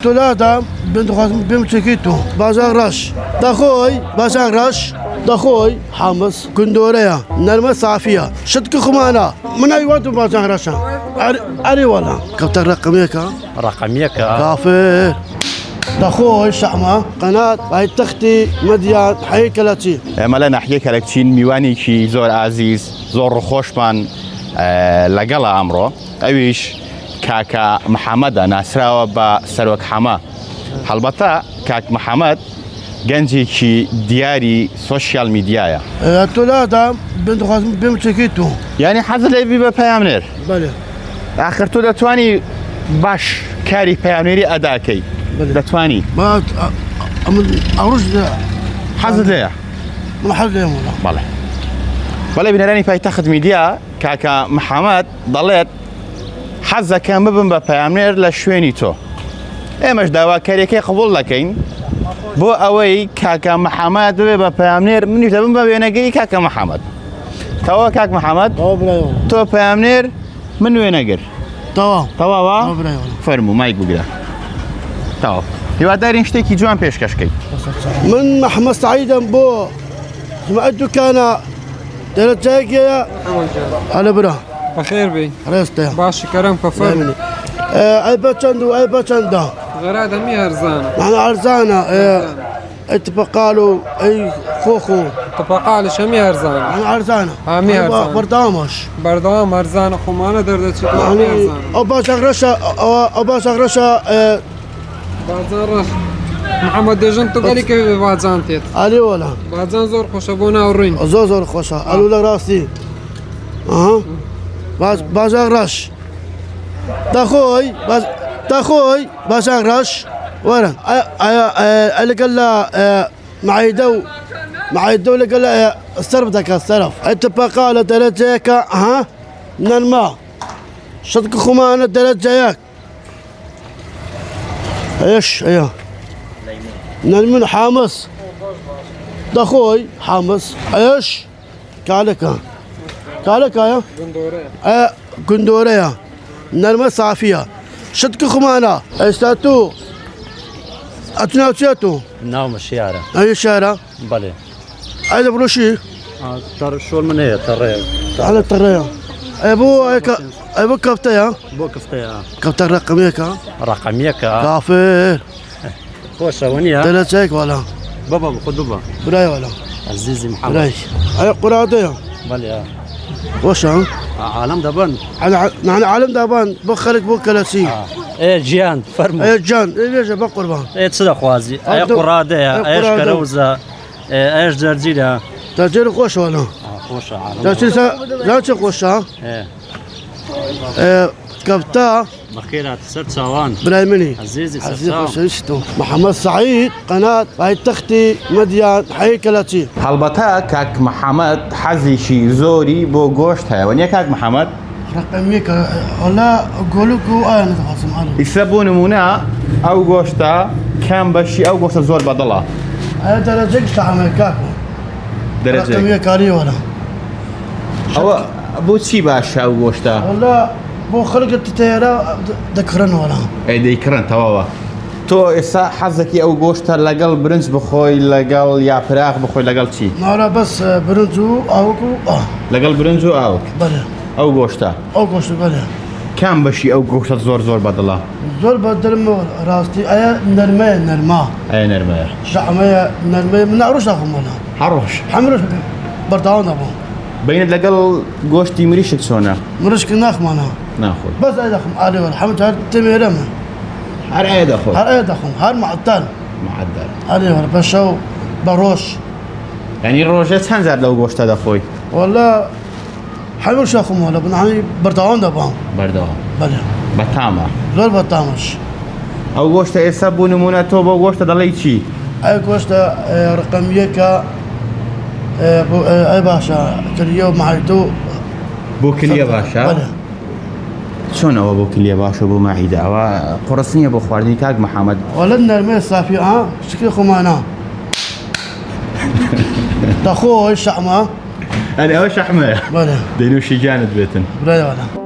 ثلاثة بنت خاتم بمسكيتو بازار رش دخوي بازار رش دخوي حمص كندوريا نرمة صافية شتك خمانة من أي وقت بازار رش أري ولا كتر رقميك كافر دخوي شعمة قناة باي تختي مديان حي كلاتي مالا حيك كلاتين ميواني كي زور عزيز زور خوشمان لقلا أمره أويش كاكا محمد ناسراوە بە سەرۆک حەما هەڵبەتە کاک محەممەد گەنجێکی دیاری سۆشیال میدیایە ثلاثة بنت خاتم بمسكيتو یعنی حەزت لێ بی بە پەیامنێر ئاخر تۆ دەتوانی باش کاری پەیامنێری ئەداکەی دەتوانی ئەوش حەزت لێیە بەڵێ بینەرانی پایتەخت میدیا کاکە محەممەد دەڵێت حەزەکەم ببم بە پەیامنێر لە شوێنی تۆ ئێمەش داواکاریەکەی قبوڵ دەکەین بۆ ئەوەی کاکە محەممەد ببێ بە پەیامنێر منیش دەبم بە وێنەگەری کاکە محەممەد تەواوە کاک محەممەد تۆ پەیامنێر من وێنەگر تەواوە فەرموو مایک بگرە تەواو هیوادارین شتێکی جوان پێشکەشکەیت من محمد سعيدم بۆ سمعت دوکانە دەرەجایەکەیە هەلە برا بخير بي ريستي باش كرم كفر اي باتشندو اي باتشندا غراده مي هرزانه انا عرزانه اتبقالو اي خوخو اتبقال شمي هرزانه انا عرزانه مي هرزانه بردام هرزانه خمانه درده تشوف مي هرزانه او باش غرشا بازار محمد دجن تو قالي كيف بازان تيت علي ولا بازان زور خوشبونا ورين زور خوشا قالوا لك راسي بازار رش دخوي بازار رش ورا اللي قال له معيدو اللي قال له الصرف ذاك الصرف اتفقا على درجيك من الماء شدك خمانة درجيك ايش ايوه من حامص دخوي حامص ايش كالك يا كندوريا نرمة صافية شتك خمانة استاتو اتناوتياتو نعم الشارع اي شارع بلي هذا بروشي ترى شو من هي ترى على الطرية ابو كفتيا كفتا رقميك كافر خوش ونيا تلاتيك ولا بابا خذ بابا براي ولا عزيزي محمد براي اي قرادية بلي وش عالم دبن نحن عالم دبن بخلك بو كلاسي ايه جيان فرمو ايه جان ايه ليش بقربان ايه تصدق خوازي ايه قرادة ايش كروزة ايش درجيلة درجيل خوش ولا خوش عالم درجيل لا تخوش ايه كبتا بخير تصير سوان برايمني عزيزي سرساو محمد سعيد قناة باي تختي مديان حي كلاتي هەڵبەتە کاک محەممەد حەزیشی زۆری بۆ گۆشت هەیە وەنیە کاک محەممەد رقميك ولا قولوكو انا تخاصم عليه ئیسە بۆ نمونە ئەو گۆشتە کام بەشی ئەو گۆشتە زۆر بەدڵە انا درجك تعمل كاكو دەرەجەی رقميك عليه ولا ئەوە بۆچی باشە ئەو گۆشتە ولا بو خلق التيارة ذكرن ولا دەیکڕن تەواوە تۆ ئێستا حەزەکی ئەو گۆشتە لەگەڵ برنج بخۆی لەگەڵ یا پراخ بخۆی لەگەڵ چی نارا بس برنجو اوكو لەگەڵ برنج و ئاو بله ئەو گۆشتە او قشت بله کام بەشی ئەو گۆشتە زۆر بەدڵە زور بدل راستي ايا نرمه ئەیە نەرمەیە شعمية نرمه من عروش اخم ولا هەڕۆژ حمرش برداون ابو بینت لەگەڵ گۆشتی مریشت چۆنە مرشك ناخمانا ناخۆی بس ايد اخم علي ولا حمد هاد تميرم هەر ئەیە دەخۆی هاد ايد اخم هاد معطل معدل علي ولا بشو بروش ینی ڕۆژێ چەند جار لەو گۆشتە دەخۆی ولا حمرش اخم ولا بنعني برداون ابو بەردەوام بله بەتامە زور بطامش ئەو گۆشتە ئێستا بوو نمونە تۆ بۆ گۆشتە دەڵێی چی اي كوستا رقميك اي باشا كريو معيتو بۆ کلیە باشە بله چۆنەوە بۆ کلیە باشە بۆ ماعیدە ئەوە قڕس نییە بۆ خواردنی کاک محەممەد ولا النرمه الصافيه شكل خمانا تخوي شعمه ئەوە شەحمەیە بله دەینوشی جانت بێتن بلا ولا